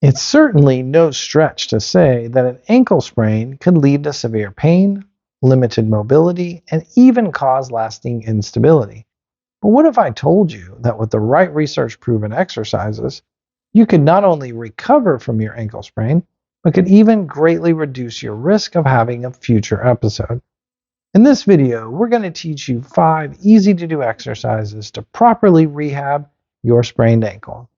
It's certainly no stretch to say that an ankle sprain could lead to severe pain, limited mobility, and even cause lasting instability. But what if I told you that with the right research proven exercises, you could not only recover from your ankle sprain, but could even greatly reduce your risk of having a future episode? In this video, we're going to teach you 5 easy to do exercises to properly rehab your sprained ankle.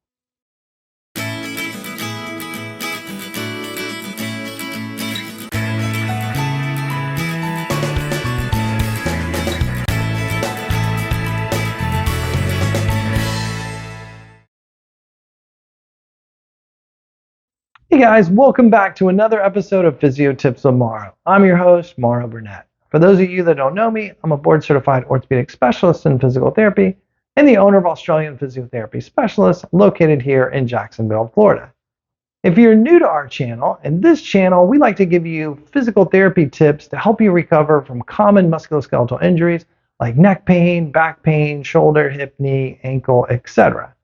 Hey guys, welcome back to another episode of Physio Tips with Mauro. I'm your host, Mauro Burnett. For those of you that don't know me, I'm a board-certified orthopedic specialist in physical therapy and the owner of Australian Physiotherapy Specialists located here in Jacksonville, Florida. If you're new to our channel, in this channel, we like to give you physical therapy tips to help you recover from common musculoskeletal injuries like neck pain, back pain, shoulder, hip, knee, ankle, etc.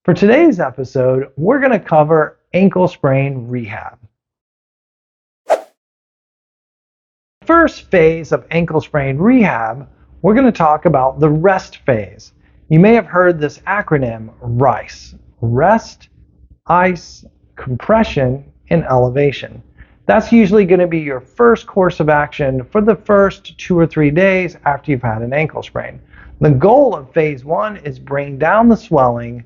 For today's episode, we're going to cover ankle sprain rehab. First phase of ankle sprain rehab, we're going to talk about the rest phase. You may have heard this acronym RICE: rest, ice, compression, and elevation. That's usually going to be your first course of action for the first 2 or 3 days after you've had an ankle sprain. The goal of phase 1 is bring down the swelling,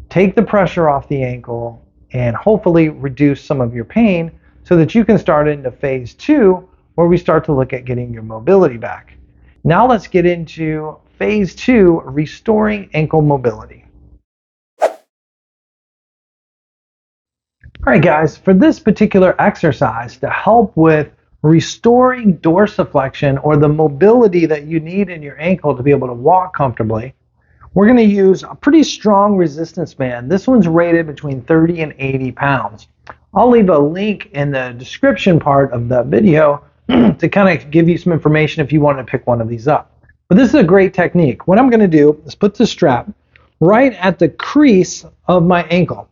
take the pressure off the ankle, and hopefully reduce some of your pain so that you can start into phase 2 where we start to look at getting your mobility back. Now let's get into phase 2, restoring ankle mobility. All right guys, for this particular exercise to help with restoring dorsiflexion or the mobility that you need in your ankle to be able to walk comfortably, we're going to use a pretty strong resistance band. This one's rated between 30 and 80 pounds. I'll leave a link in the description part of the video to kind of give you some information if you want to pick one of these up. But this is a great technique. What I'm going to do is put the strap right at the crease of my ankle.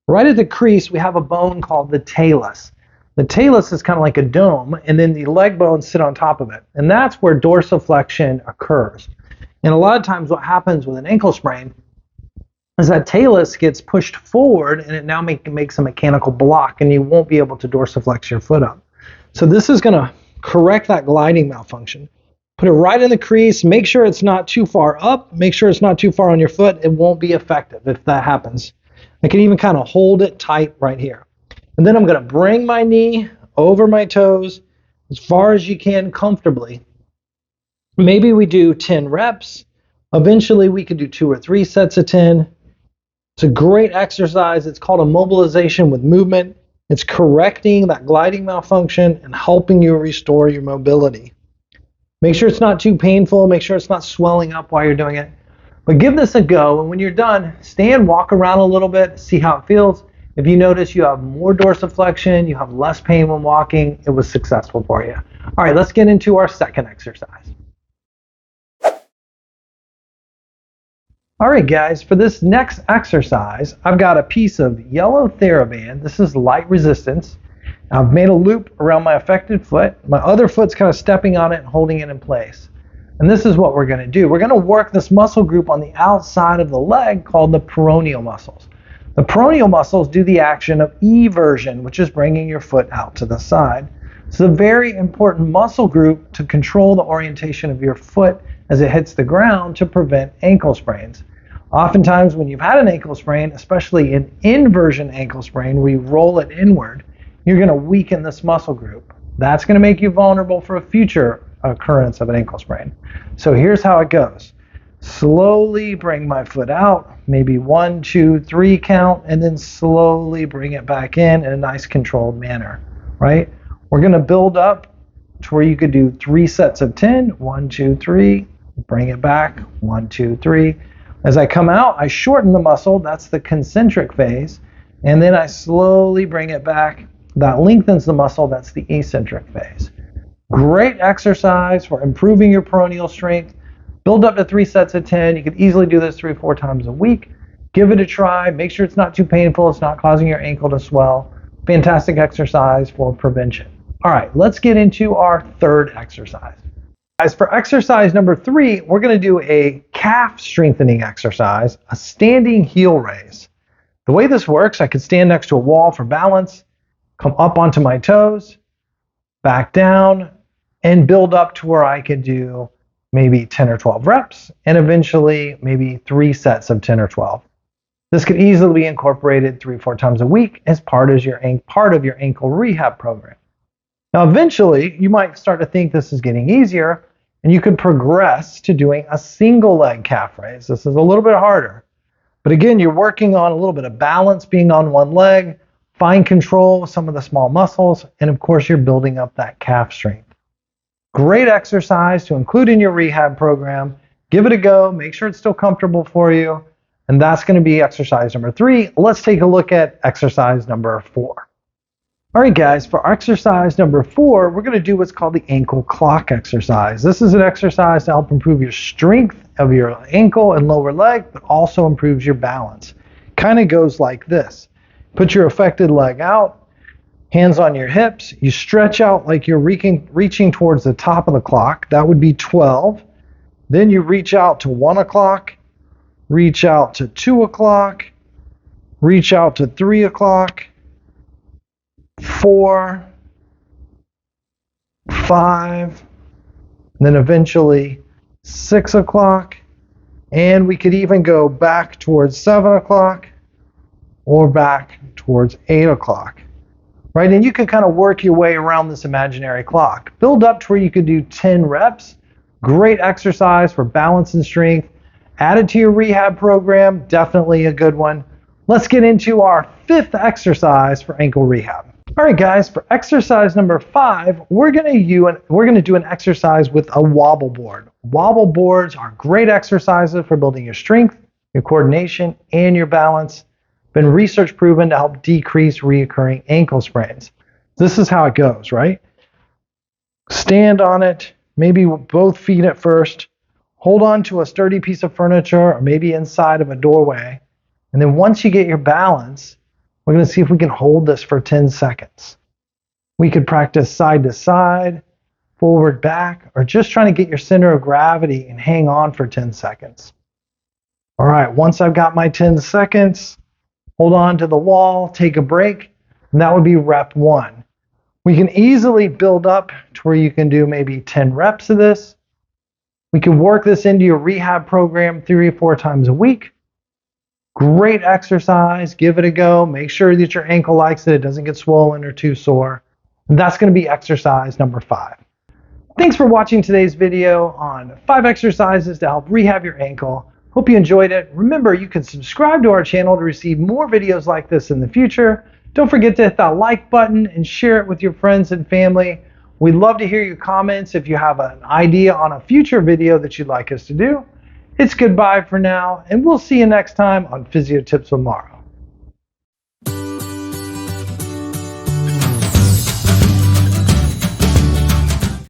Right at the crease, we have a bone called the talus. The talus is kind of like a dome, and then the leg bones sit on top of it. And that's where dorsiflexion occurs. And a lot of times what happens with an ankle sprain is that talus gets pushed forward and it now makes a mechanical block and you won't be able to dorsiflex your foot up. So this is going to correct that gliding malfunction. Put it right in the crease, make sure it's not too far up, make sure it's not too far on your foot. It won't be effective if that happens. I can even kind of hold it tight right here. And then I'm going to bring my knee over my toes as far as you can comfortably. Maybe we do 10 reps. Eventually we could do 2 or 3 sets of 10. It's a great exercise. It's called a mobilization with movement. It's correcting that gliding malfunction and helping you restore your mobility. Make sure it's not too painful. Make sure it's not swelling up while you're doing it. But give this a go, and when you're done, stand, walk around a little bit, see how it feels. If you notice you have more dorsiflexion, you have less pain when walking, it was successful for you. All right, let's get into our second exercise. All right, guys, for this next exercise, I've got a piece of yellow TheraBand. This is light resistance. I've made a loop around my affected foot. My other foot's kind of stepping on it and holding it in place. And this is what we're going to do. We're going to work this muscle group on the outside of the leg called the peroneal muscles. The peroneal muscles do the action of eversion, which is bringing your foot out to the side. It's a very important muscle group to control the orientation of your foot as it hits the ground to prevent ankle sprains. Oftentimes when you've had an ankle sprain, especially an inversion ankle sprain where you roll it inward, you're going to weaken this muscle group. That's going to make you vulnerable for a future occurrence of an ankle sprain. So here's how it goes. Slowly bring my foot out, maybe 1, 2, 3 count, and then slowly bring it back in a nice controlled manner, right? We're going to build up to where you could do 3 sets of 10, 1, 2, 3, bring it back, 1, 2, 3. As I come out, I shorten the muscle, that's the concentric phase, and then I slowly bring it back. That lengthens the muscle, that's the eccentric phase. Great exercise for improving your peroneal strength. Build up to 3 sets of 10. You could easily do this 3 or 4 times a week. Give it a try. Make sure it's not too painful. It's not causing your ankle to swell. Fantastic exercise for prevention. All right, let's get into our third exercise. Guys, for exercise number 3, we're going to do a calf strengthening exercise, a standing heel raise. The way this works, I could stand next to a wall for balance, come up onto my toes, back down, and build up to where I could do maybe 10 or 12 reps, and eventually maybe 3 sets of 10 or 12. This could easily be incorporated 3 or 4 times a week as part of your ankle rehab program. Now, eventually, you might start to think this is getting easier, and you could progress to doing a single leg calf raise. This is a little bit harder. But again, you're working on a little bit of balance, being on one leg, fine control with some of the small muscles, and of course, you're building up that calf strength. Great exercise to include in your rehab program. Give it a go. Make sure it's still comfortable for you. And that's going to be exercise number 3. Let's take a look at exercise number 4. All right, guys, for exercise number 4, we're going to do what's called the ankle clock exercise. This is an exercise to help improve your strength of your ankle and lower leg, but also improves your balance. Kind of goes like this. Put your affected leg out, hands on your hips. You stretch out like you're reaching towards the top of the clock. That would be 12. Then you reach out to 1 o'clock, reach out to 2 o'clock, reach out to 3 o'clock, 4, 5, and then eventually 6 o'clock, and we could even go back towards 7 o'clock or back towards 8 o'clock, right? And you can kind of work your way around this imaginary clock. Build up to where you could do 10 reps. Great exercise for balance and strength. Add it to your rehab program, definitely a good one. Let's get into our 5th exercise for ankle rehab. All right, guys, for exercise number 5, we're going to do an exercise with a wobble board. Wobble boards are great exercises for building your strength, your coordination, and your balance. Been research proven to help decrease recurring ankle sprains. This is how it goes, right? Stand on it, maybe both feet at first. Hold on to a sturdy piece of furniture or maybe inside of a doorway. And then once you get your balance, we're going to see if we can hold this for 10 seconds. We could practice side to side, forward, back, or just trying to get your center of gravity and hang on for 10 seconds. All right, once I've got my 10 seconds, hold on to the wall, take a break, and that would be rep 1. We can easily build up to where you can do maybe 10 reps of this. We can work this into your rehab program 3 or 4 times a week. Great exercise. Give it a go. Make sure that your ankle likes it. It doesn't get swollen or too sore. And that's going to be exercise number 5. Thanks for watching today's video on 5 exercises to help rehab your ankle. Hope you enjoyed it. Remember, you can subscribe to our channel to receive more videos like this in the future. Don't forget to hit that like button and share it with your friends and family. We'd love to hear your comments if you have an idea on a future video that you'd like us to do. It's goodbye for now, and we'll see you next time on Physio Tips with Morrow.